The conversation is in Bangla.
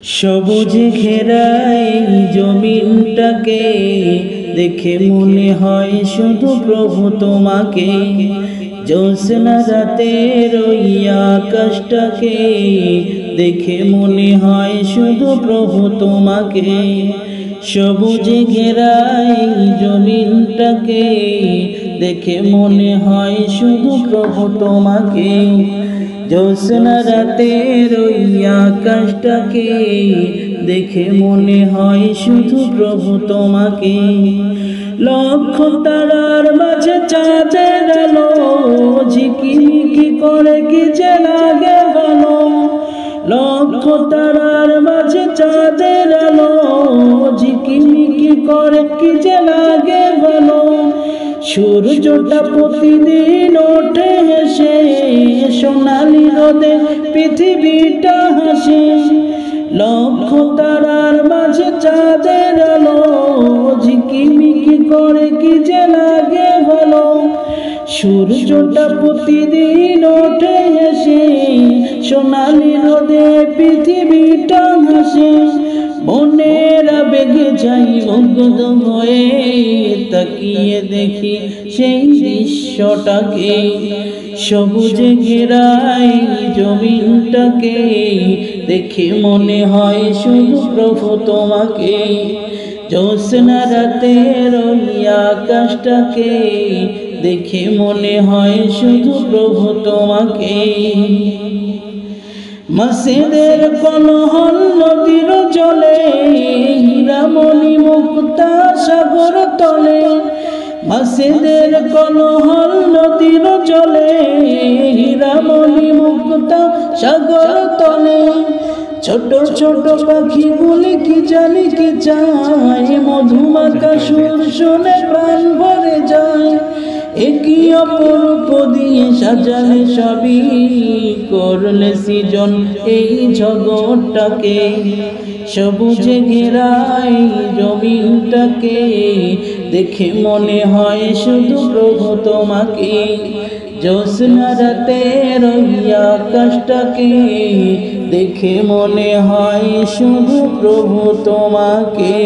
সবুজে ঘেরা এই জমিনটাকে দেখে মনে হয় শুধু প্রভু তোমাকে। জ্যোৎস্না রাতের ওই আকাশটাকে দেখে মনে হয় শুধু প্রভু তোমাকে। সবুজে ঘেরা এই জমিনটাকে দেখে মনে হয় শুধু প্রভু তোমাকে। জ্যোৎস্না রাতের ওই আকাশটাকে দেখে মনে হয় শুধু প্রভু তোমাকে। লক্ষ তারার মাঝে চাঁদের আলো ঝিকিমিকি করে কি যে লাগে ভালো। লক্ষ তারার মাঝে চাঁদের আলো ঝিকিমিকি করে কি যে লাগে ভালো। সূর্যটা প্রতিদিন ওঠে হেসে সোনালি রোদে পৃথিবীটা হাসে। লক্ষ তারার মাঝে চাঁদের আলো ঝিকিমিকি করে কি যে লাগে ভালো। সূর্যটা প্রতিদিন ওঠে হেসে সোনালি রোদে পৃথিবীটা হাসে। মনেরা বেগে যাই মুগ্ধ হয়ে তাকিয়ে দেখি সেই দৃশ্যটাকে। সবুজে ঘেরাই জমিনটাকে দেখে মনে হয় শুধু প্রভু তোমাকে। জ্যোৎস্না রাতের ওই আকাশটাকে দেখে মনে হয় শুধু প্রভু তোমাকে। মসজিদের কোলাহল নদীর জলে হীরামণি মুক্তা সাগর তলে। মসজিদের কোলাহল নদীর জলে হীরামণি মুক্তা সাগর তলে। ছোট ছোট পাখিগুলি কি জানি কি চায়, মধুমাখা সুর শুনে প্রাণ ভরে যায়। একই অপরূপ দিয়ে সাজালে সবই করলে সৃজন এই জগৎটাকে। সবুজে ঘেরাই জমিনটাকে দেখে মনে হয় শুধু প্রভু তোমাকে। জ্যোৎস্না রাতের ওই আকাশটাকে দেখে মনে হয় শুধু প্রভু তোমাকে।